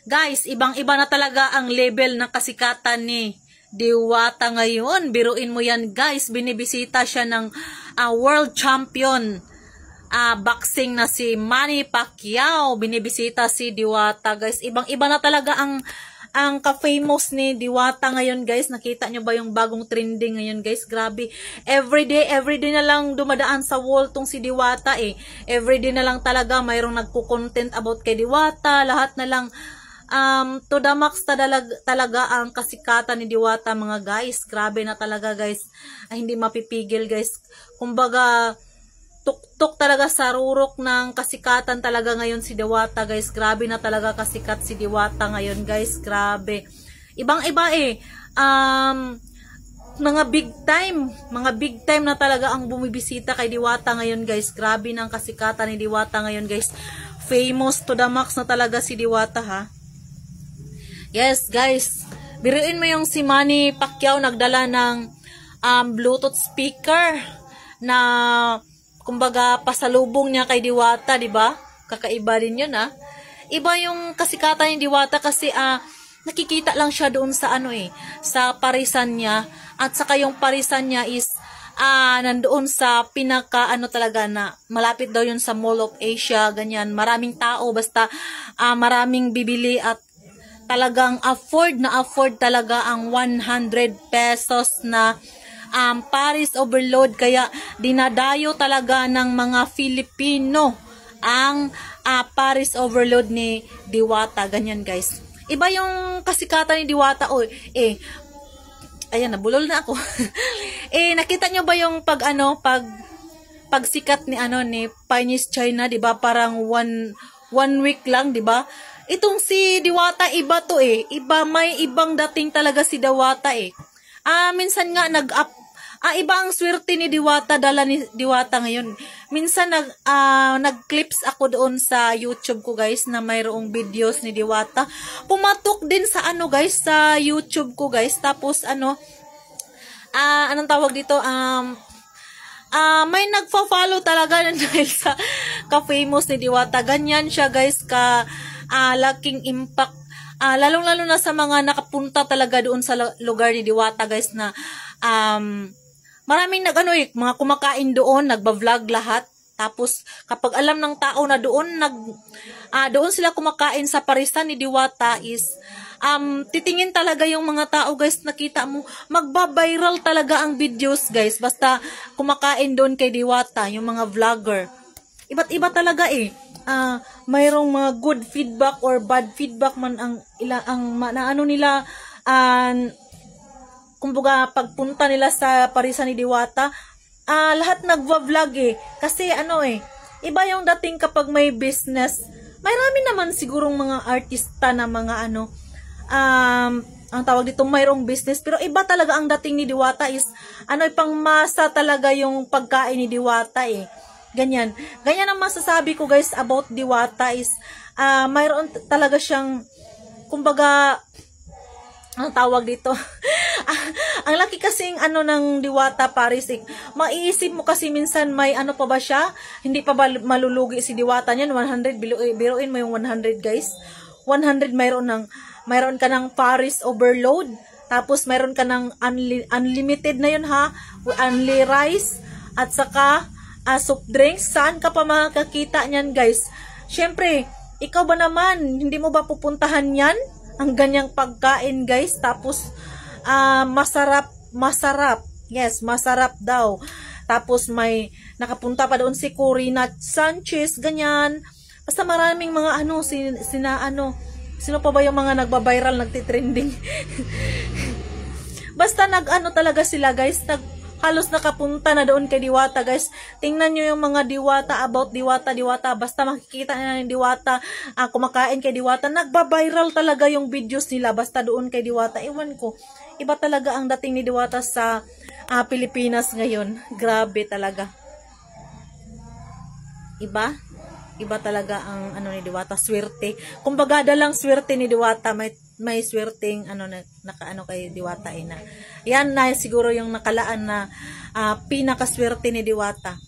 Guys, ibang-iba na talaga ang level ng kasikatan ni Diwata ngayon. Biruin mo yan guys, binibisita siya ng world champion boxing na si Manny Pacquiao. Binibisita si Diwata guys. Ibang-iba na talaga ang ka-famous ni Diwata ngayon guys. Nakita nyo ba yung bagong trending ngayon guys? Grabe. Everyday na lang dumadaan sa wall tong si Diwata eh. Everyday na lang talaga mayroong nagko-content about kay Diwata. Lahat na lang to the max talaga ang kasikatan ni Diwata mga guys. Grabe na talaga guys. Hindi mapipigil guys. Kumbaga tuktok talaga sa rurok ng kasikatan talaga ngayon si Diwata guys. Grabe na talaga kasikat si Diwata ngayon guys. Grabe. Ibang-iba eh. Mga big time na talaga ang bumibisita kay Diwata ngayon guys. Grabe ng kasikatan ni Diwata ngayon guys. Famous to the max na talaga si Diwata ha. Yes guys. Biruin mo yung si Manny Pacquiao nagdala ng Bluetooth speaker na kumbaga pasalubong niya kay Diwata, di ba? Kakaiba din 'yun Iba yung kasikatan ni Diwata kasi nakikita lang siya doon sa sa parisan niya at saka yung parisan niya is nandoon sa pinaka talaga na malapit daw yun sa Mall of Asia, ganyan. Maraming tao basta maraming bibili at talagang afford talaga ang 100 pesos na Paris overload, kaya dinadayo talaga ng mga Filipino ang Paris overload ni Diwata, ganyan guys. Iba yung kasikatan ni Diwata ayan, nabulol na ako. Nakita nyo ba yung pagsikat ni ni Chinese China, 'di ba? Parang one week lang, 'di ba? Itong si Diwata iba to iba, may ibang dating talaga si Diwata minsan nga iba ang swerte ni Diwata, dala ni Diwata ngayon. Minsan nag-clips ako doon sa YouTube ko guys na mayroong videos ni Diwata. Pumatok din sa guys sa YouTube ko guys. Tapos anong tawag dito? May nagfa-follow talaga dahil sa ka-famous ni Diwata. Ganyan siya guys laking impact. Lalong-lalo na sa mga nakapunta talaga doon sa lugar ni Diwata guys na maraming mga kumakain doon, nagba-vlog lahat. Tapos kapag alam ng tao na doon sila kumakain sa parisan ni Diwata is titingin talaga yung mga tao guys, nakita mo magba-viral talaga ang videos guys basta kumakain doon kay Diwata yung mga vlogger. Iba't iba talaga mayroong mga good feedback or bad feedback man nila kumbaga pagpunta nila sa parisan ni Diwata, lahat nagva-vlog kasi iba yung dating kapag may business. Marami naman sigurong mga artista na mga ang tawag dito, mayroong business, pero iba talaga ang dating ni Diwata is pangmasa talaga yung pagkain ni Diwata Ganyan ang masasabi ko guys about Diwata is mayroon talaga siyang kumbaga ang tawag dito ang laki kasing ng Diwata Paris maiisip mo kasi minsan may pa ba siya, hindi pa ba malulugi si Diwata niyan. 100 biruin mo yung 100 guys, 100 mayroon ka ng Paris overload, tapos mayroon ka ng unlimited na yun only rice at saka soft drinks. Saan ka pa makakita niyan guys? Syempre ikaw ba naman, hindi mo ba pupuntahan yan ang ganyang pagkain guys? Tapos masarap. Yes, masarap daw. Tapos may nakapunta pa doon si Corina Sanchez, ganyan. Basta maraming mga sino pa ba yung mga nagba-viral, nagtitrending? Basta talaga sila guys, halos nakapunta na doon kay Diwata guys. Tingnan nyo yung mga Diwata, about Diwata. Basta makikita na ng Diwata kumakain kay Diwata, nagba-viral talaga yung videos nila basta doon kay Diwata. Ewan ko, iba talaga ang dating ni Diwata sa Pilipinas ngayon. Grabe talaga. Iba talaga ang ni Diwata, swerte. Kumbaga dalang swerte ni Diwata, may swerteng kay Diwata na. Yan na siguro yung nakalaan na pinakaswerte ni Diwata.